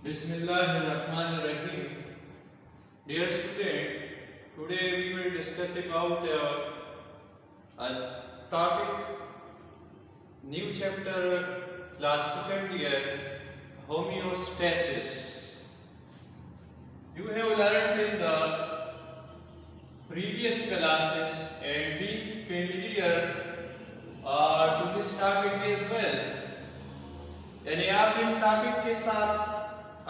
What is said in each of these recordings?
Bismillahirrahmanirrahim. Dear student, today we will discuss about a topic, new chapter, class second year, homeostasis. You have learned in the previous classes and be familiar to this topic as well. यानी आप इन topic के साथ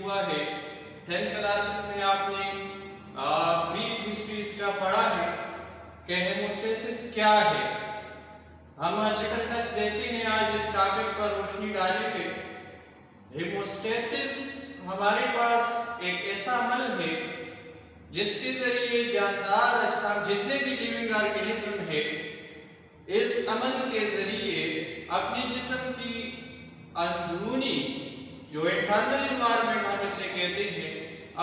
हुआ है। 10th classes में आपने brief history इसका पढ़ा है कि हेमोस्टेसिस क्या है। हम लिटिल टच देते हैं, आज इस टॉपिक पर रोशनी डालेंगे। हेमोस्टेसिस हमारे पास एक ऐसा अमल है जिसके जरिए जानदार अजसाम जितने भी लिविंग ऑर्गेनिज्म है इस अमल के जरिए अपने जिस्म की अंदरूनी जो इंटरनल एनवायरनमेंट हम इसे कहते हैं,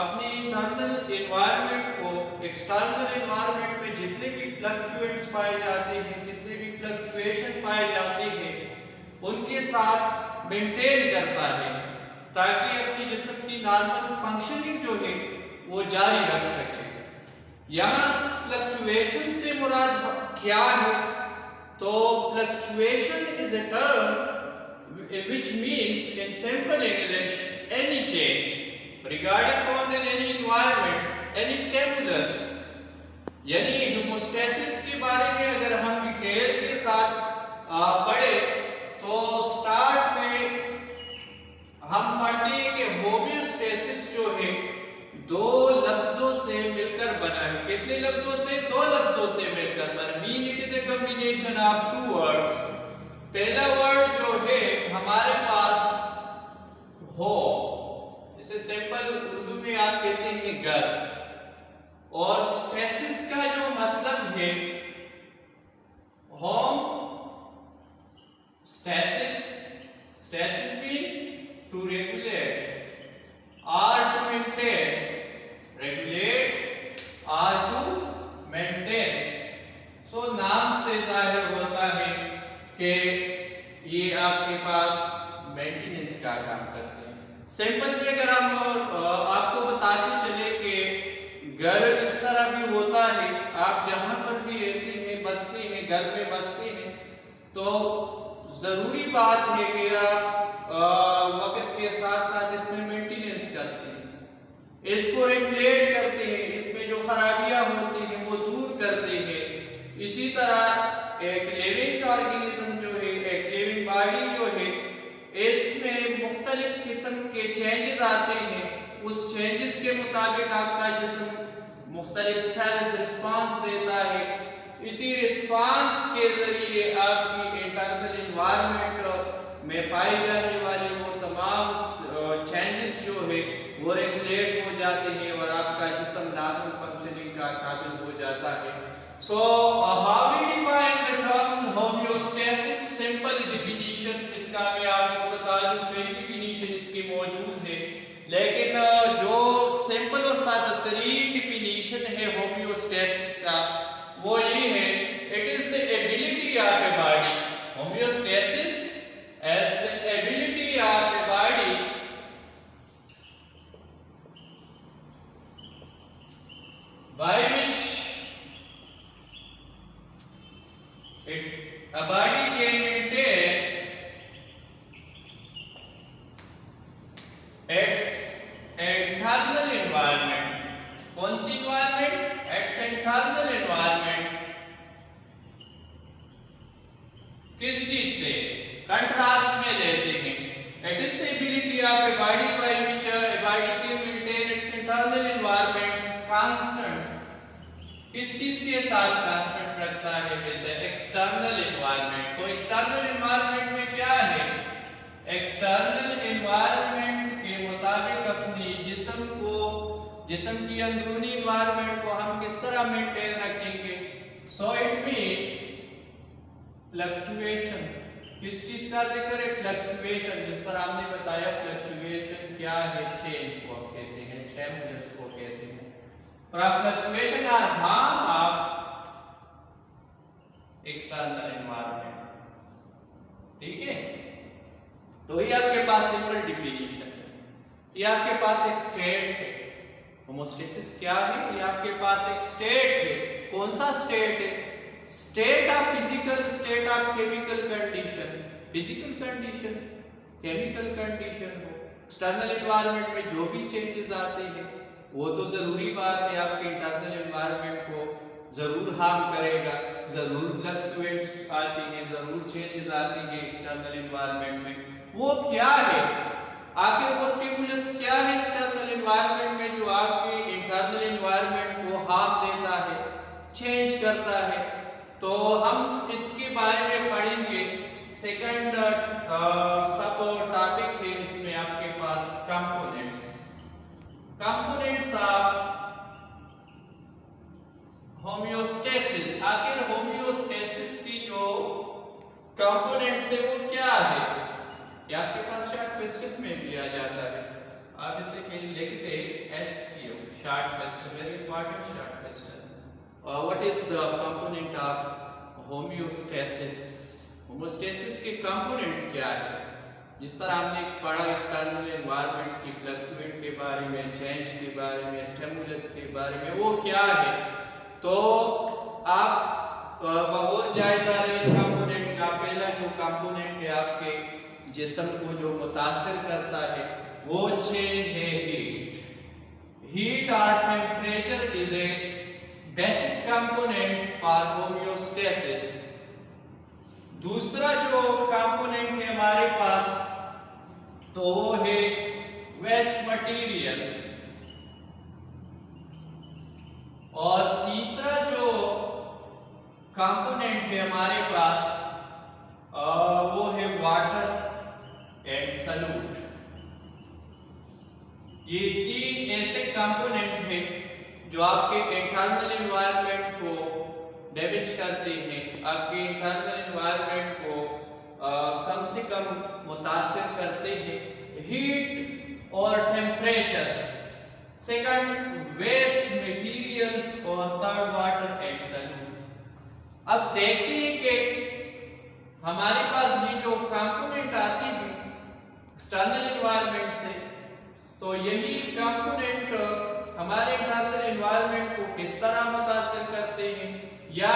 अपने इंटरनल एनवायरनमेंट को एक्सटर्नल एनवायरनमेंट में जितने भी फ्लक्चुएट्स पाए जाते हैं, जितने भी फ्लक्चुएशन पाए जाते हैं, उनके साथ मेंटेन करता है ताकि अपनी जिस्म की नॉर्मल फंक्शनिंग जो है वो जारी रख सके। यहाँ फ्लक्चुएशन से मुराद क्या है? तो fluctuation is a term which means in simple English any change regarding on in any environment, any stimulus। यानी हेमोस्टेसिस के बारे में अगर हम डिटेल के साथ पढ़े तो स्टार्ट में हम पढ़ते हैं कि होमियोस्टेसिस जो है दो लफ्जों से मिलकर बना है। कितने लफ्जों से? दो लफ्जों से मिलकर बना। Mean it is a combination of two words. पहला वर्ड जो है हमारे पास हो, इसे सिंपल उर्दू में आप कहते हैं घर, और स्टेसिस का जो मतलब है homeostasis, stasis mean to regulate और टू मेंटेन, रेगुलेट और टू मेंटेन। सो नाम से जाहिर होता है कि ये आपके पास मेंटेनेंस का काम करते हैं। सिंपल में अगर हम आपको बताते चले कि घर जिस तरह भी होता है, आप जहां पर भी रहते हैं, बसते हैं, घर में बसते हैं, तो जरूरी बात है कि आप वक्त के साथ साथ इसमें मेंटेनेंस करते हैं, इसको रेगुलेट करते हैं, इसमें जो खराबियां होती हैं वो दूर करते हैं। इसी तरह एक लिविंग ऑर्गेनिज्म जो है, एक लिविंग बॉडी जो है, इसमें मुख्तलिफ किस्म के चेंजेस आते हैं। उस चेंजेस के मुताबिक आपका जिस्म मुख्तलिफ सेल्स रिस्पांस देता है। इसी रिस्पांस के जरिए आपकी इंटरनल एनवायरनमेंट में पाई जाने वाली वो तमाम चेंजेस जो है वो रेगुलेट हो जाते हैं और आपका जिस्म नॉर्मल फंक्शनिंग का काबिल हो जाता है। So how we define the terms homeostasis? Simple definition इसका मैं आपको बता दूं, कई definition इसकी मौजूद है, लेकिन जो सिंपल और सादा तरीन definition है homeostasis का वो ये है, it is the ability of a body, homeostasis as the ability of a body by which a body can maintain its internal environment। कौन सी environment? its internal environment। किस चीज से कंट्रास्ट में लेते हैं? it is the ability of a body by which a body can maintain its internal environment constant। किस चीज के साथ कांस्टेंट रखता है? External environment. तो एक्सटर्नल एनवायरनमेंट में क्या है? एक्सटर्नल एनवायरनमेंट के मुताबिक अपनी जिस्म को, जिस्म की अंदरूनी एनवायरनमेंट को हम किस तरह मेंटेन रखेंगे? सो इट मीन फ्लक्चुएशन। किस चीज का जिक्र है? फ्लक्चुएशन। जिस तरह हमने बताया फ्लक्चुएशन क्या है? चेंज को आप कहते हैं, स्टिमुलस को कहते हैं। Fluctuation or harm of external environment. ठीक है, तो ये आपके पास सिंपल डिफिनीशन है। ये आपके पास एक स्टेट है। होमोस्टेसिस क्या है? ये आपके पास एक स्टेट है। कौन सा स्टेट है? State of physical, state of chemical condition. Physical condition, chemical condition हो, एक्सटर्नल एनवायरनमेंट में जो भी चेंजेस आते हैं वो तो जरूरी बात है आपके इंटरनल एनवायरनमेंट को जरूर हार्म करेगा, जरूर फ्लक्चुएट्स आती हैं, जरूर चेंजेस आती हैं एक्सटर्नल एनवायरनमेंट में। वो क्या है? आखिर वो स्टिमुलस क्या है एक्सटर्नल एनवायरनमेंट में जो आपके इंटरनल एनवायरनमेंट को हार्म देता है, चेंज करता है? तो हम इसके बारे में पढ़ेंगे। सेकंड सब टॉपिक है इसमें आपके पास कंपोनेंट्स। Components of homeostasis. आखिर होमियोस्टेसिस की जो कंपोनेंट्स है वो क्या है? ये आपके पास शॉर्ट क्वेश्चन में भी आ जाता है। आप इसे के लिखते SQ, short question, very important short question. What is the component of homeostasis? Homeostasis के कंपोनेंट्स क्या है? जिस तरह हमने पढ़ा एक्सटर्नल एनवायरनमेंट्स की फ्लक्चुएट के बारे में, चेंज के बारे में, स्टिमुलस के बारे में, वो क्या है? तो आप बगौर जायजा लें कंपोनेंट का। पहला जो कंपोनेंट है आपके जिस्म को जो मुतासिर करता है वो चेंज है हीट। हीट और temperature is a basic component for homeostasis. दूसरा जो कंपोनेंट है हमारे पास तो वो है वेस्ट मटेरियल। और तीसरा जो कंपोनेंट है हमारे पास वो है वाटर एंड सॉल्यूट। ये तीन ऐसे कंपोनेंट हैं जो आपके इंटरनल एनवायरनमेंट को डैमेज करते हैं, आपके इंटरनल एनवायरनमेंट को कम से कम मुतासिर करते हैं। हीट और टेम्परेचर, सेकंड वेस्ट मटेरियल्स और थर्ड वाटर एंड सॉल्यूट। अब देखते हैं कि हमारे पास ये जो कंपोनेंट आती है एक्सटर्नल एनवायरनमेंट से, तो यही कंपोनेंट हमारे इंटरनल एनवायरनमेंट को किस तरह मुतासिर करते हैं, या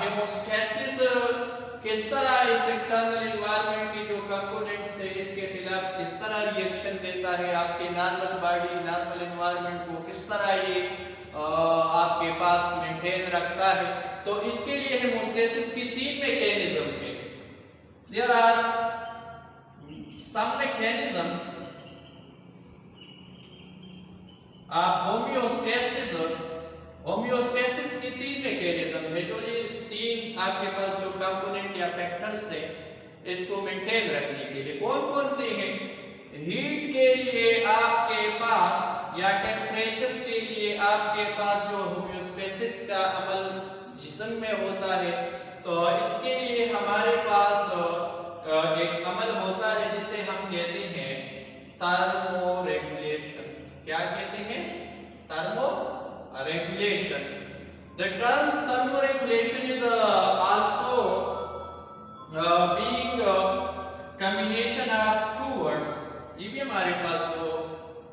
हेमोस्टेसिस किस तरह इस एक्सटर्नल एनवायरनमेंट की जो कंपोनेंट्स है इसके खिलाफ किस तरह रिएक्शन देता है, आपके नॉर्मल बॉडी, नॉर्मल एनवायरनमेंट को किस तरह ये आपके पास मेंटेन रखता है। तो इसके लिए हेमोस्टेसिस की तीन मैकेनिज्म है। There are some mechanisms of homeostasis। Homeostasis की तीन मैकेनिज्म है जो ये तीन आपके पास जो कंपोनेंट या फैक्टर्स है इसको मेंटेन रखने के लिए। कौन कौन से हैं? हीट के लिए आपके पास या टेम्परेचर के लिए आपके पास जो होमियोस्टेसिस का अमल जिस्म में होता है, तो इसके लिए हमारे पास एक अमल होता है जिसे हम कहते हैं थर्मोरेगुलेशन। क्या कहते हैं? Thermoregulation. The terms thermoregulation is also being combination of two words। ये भी हमारे पास दो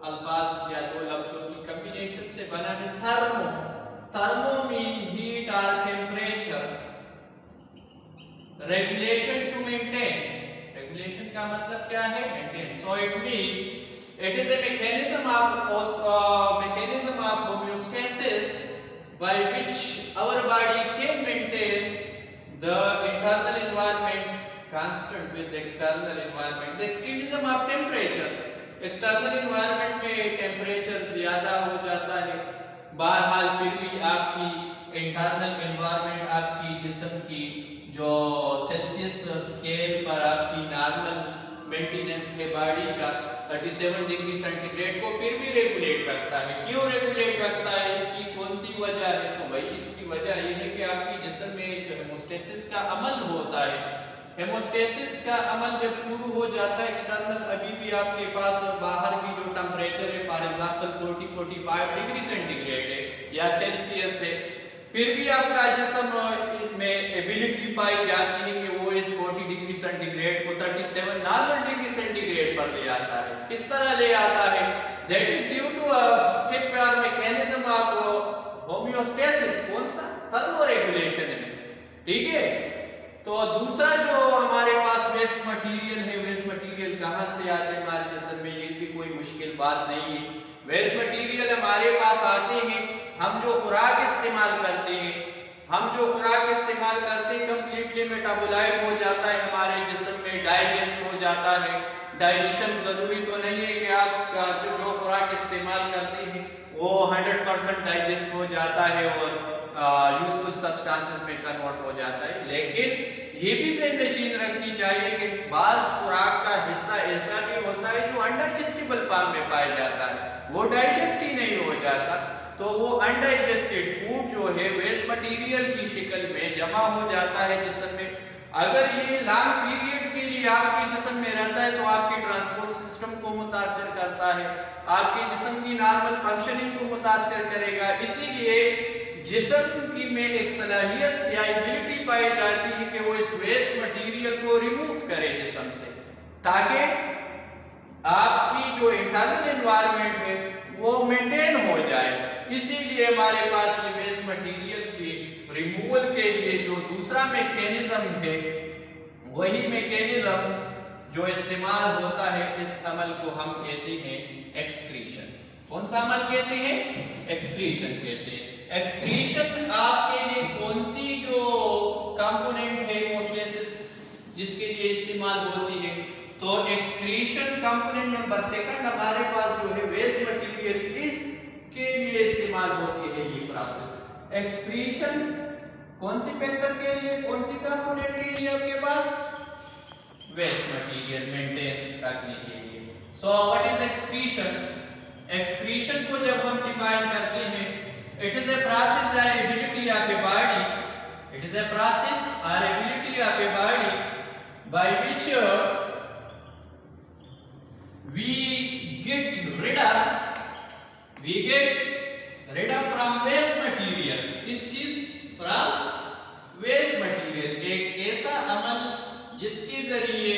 अल्फाज या दो लफ्जों की कॉम्बिनेशन से बना है। थर्मो, थर्मो मीन हीट और temperature, regulation to maintain. Regulation का मतलब क्या है? Maintain. So it mean it is a mechanism of homeostasis by which our body can maintain the internal environment constant with the external environment। The extremism of temperature, external environment में temperature ज्यादा हो जाता है, बहरहाल फिर भी आपकी internal environment, आपकी जिस्म की जो सेल्सियस स्केल पर आपकी नॉर्मल मेंटेनेंस है बॉडी का 37 डिग्री सेंटीग्रेड को फिर भी रेगुलेट रखता है। क्यों रेगुलेट रखता है? इसकी कौन सी वजह है? तो भाई इसकी वजह ये है कि आपकी जिस्म में एक हेमोस्टेसिस का अमल होता है। हेमोस्टेसिस का अमल जब शुरू हो जाता है एक्सटर्नल, अभी भी आपके पास बाहर की जो टेम्परेचर है फॉर एग्जांपल 40-45 डिग्री सेंटीग्रेड है या सेल्सियस है, फिर भी आपका जिस्म इसमें एबिलिटी पाई जाती है कि वो इस 40 डिग्री सेंटीग्रेड को 37 नॉर्मल डिग्री सेंटीग्रेड पर ले आता है। किस तरह ले आता है? That is due to a step और मैकेनिज्म ऑफ होम्योस्टेसिस। कौन सा? थर्मोरेगुलेशन है। ठीक है। तो दूसरा जो हमारे पास वेस्ट मटेरियल है, वेस्ट मटेरियल कहाँ से आते हैं हमारे जिस्म में, ये भी कोई मुश्किल बात नहीं है। वेस्ट मटेरियल हमारे पास आते हैं, हम जो खुराक इस्तेमाल करते हैं, कंप्लीटली मेटाबोलाइज हो जाता है हमारे जिस्म में, डाइजेस्ट हो जाता है। डाइजेशन जरूरी तो नहीं है कि आप जो खुराक इस्तेमाल करते हैं वो 100% डाइजेस्ट हो जाता है और यूजफुल सब्सटेंसेस में कन्वर्ट हो जाता है, लेकिन ये भी ज़हन रखनी चाहिए कि बाज़ खुराक का हिस्सा ऐसा भी होता है जो अनडाइजेस्टेबल फॉर्म में पाया जाता है, वो डाइजेस्ट ही नहीं हो जाता। तो वो अनडाइजेस्टेड फूड जो है वेस्ट मटेरियल की शक्ल में जमा हो जाता है जिस्म में। अगर ये लॉन्ग पीरियड के लिए आपके जिस्म में रहता है तो आपके ट्रांसपोर्ट सिस्टम को मुतासर करता है, आपके जिस्म की नॉर्मल फंक्शनिंग को मुतासर करेगा। इसीलिए जिस्म की में एक सलाहियत या एबिलिटी पाई जाती है कि वो इस वेस्ट मटेरियल को रिमूव करे जिस्म से, ताकि आपकी जो इंटरनल एनवायरनमेंट है वो मेंटेन हो जाए। इसीलिए हमारे पास ये वेस्ट मटेरियल के रिमूवल के लिए जो दूसरा मैकेनिज्म है, वही मैकेनिज्म जो इस्तेमाल होता है, इस अमल को हम कहते हैं एक्सक्रीशन। कौन सा अमल कहते हैं? एक्सक्रीशन कहते हैं। एक्सक्रीशन आपके लिए कौन सी जो कंपोनेंट है हेमोस्टेसिस जिसके लिए इस्तेमाल होती है? तो एक्सक्रीशन कंपोनेंट नंबर सेकंड हमारे पास जो है वेस्ट मटेरियल, इसके लिए इस्तेमाल होती है ये प्रोसेस। एक्सक्रीशन कौन सी फैक्टर के लिए, कौन सी कंपोनेंट के लिए आपके पास? वेस्ट मटेरियल मेंटेन रखने के लिए। So what is excretion? Excretion को जब हम डिफाइन करते हैं, it is a process or ability of a body, it is a process or ability of a body by which we get rid of from waste material। किस चीज? from waste material। एक ऐसा अमल जिसके जरिए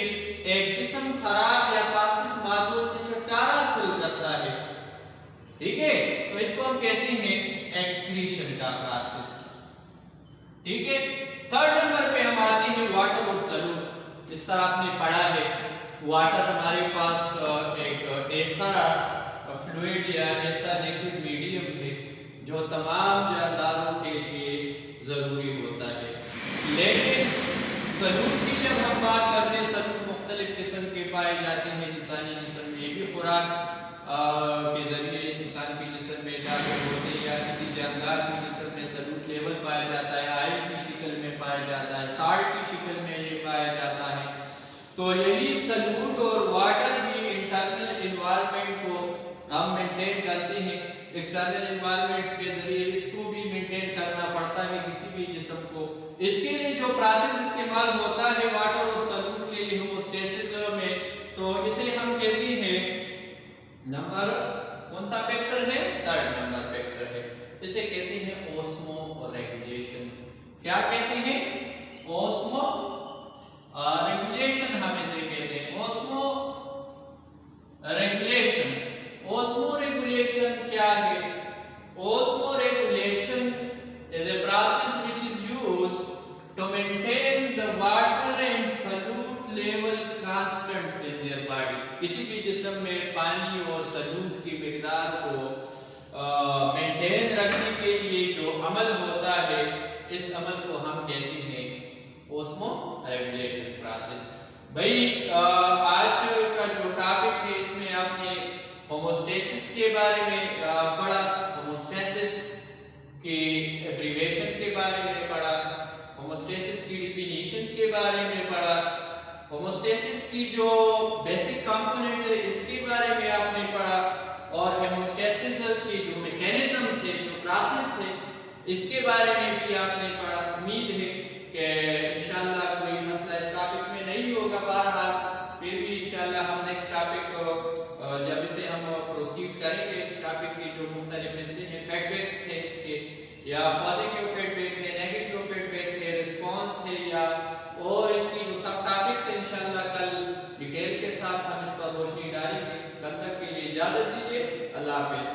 एक जिस्म खराब या फासिद मादों से छुटकारा हासिल करता है। ठीक है, तो इसको हम कहते हैं एक्सक्रीशन का प्रोसेस। ठीक है। थर्ड नंबर पे हम आते हैं वाटर और सॉल्यूट। जिस तरह आपने पढ़ा है, वाटर हमारे पास एक ऐसा फ्लूइड या ऐसा लिक्विड मीडियम है जो तमाम जानदारों के लिए जरूरी होता है, लेकिन सॉल्यूट की जब हम बात करते हैं, सॉल्यूट मुख्तलिफ किस्म के पाए जाते हैं इंसानी जिस्म में। भी खुराक के जरिए इंसान के जिस्म में दाखिल होते हैं या किसी जानदार के जिस्म में सॉल्यूट लेवल पाया जाता है, आयन की शक्ल में पाया जाता है, साल्ट की शक्ल में ये पाया जाता है। तो यही सॉल्यूट और वाटर भी इंटरनल एनवायरनमेंट को हम मेंटेन करते हैं, एक्सटर्नल एनवायरनमेंट्स के जरिए इसको भी मेंटेन करना पड़ता है किसी भी जिस्म को। इसके लिए जो प्रोसेस इस्तेमाल होता है वाटर और सॉल्यूट के लिए होमोस्टेसिस में, तो इसे हम कहते हैं नंबर कौन सा फैक्टर है? थर्ड नंबर फैक्टर है। इसे कहते हैं ओस्मो रेगुलेशन। क्या कहते हैं? ओस्मो रेगुलेशन हम इसे कहते हैं। Osmo regulation. ओस्मो रेगुलेशन क्या है? Osmo regulation is a process which is used to maintain the water and solute level constant in their body। किसी भी जिस्म में पानी और सॉल्यूट की मिकदार को मेंटेन रखने के लिए जो अमल होता है, इस अमल को हम कहते हैं ओस्मो रेगुलेशन प्रोसेस। भाई आज का जो टॉपिक है इसमें आपने होमोस्टेसिस के बारे में पढ़ा, होमोस्टेसिस की एब्रिविएशन के बारे में पढ़ा, होमोस्टेसिस की डिफिनीशन के बारे में पढ़ा, होमोस्टेसिस की जो बेसिक कंपोनेंट है इसके बारे में आपने पढ़ा, और होमोस्टेसिस की जो मैकेनिज्म है, जो प्रोसेस है, इसके बारे में भी आपने पढ़ा। उम्मीद है कि इंशाल्लाह कोई मसला इस टॉपिक में नहीं होगा। बहरहाल फिर भी इंशाल्लाह हम नेक्स्ट टॉपिक जब इसे हम प्रोसीड करेंगे, इस टॉपिक के जो मुख्तलिफ हिस्से हैं, फैक्ट बेस्ड है इसके, या पॉजिटिव फीडबैक है, नेगेटिव फीडबैक है, रिस्पांस है, या और इसकी जो सब टॉपिक्स है इंशाल्लाह कल डिटेल के साथ हम इस पर रोशनी डालेंगे। कल तक के लिए इजाजत दीजिए। अल्लाह हाफिज।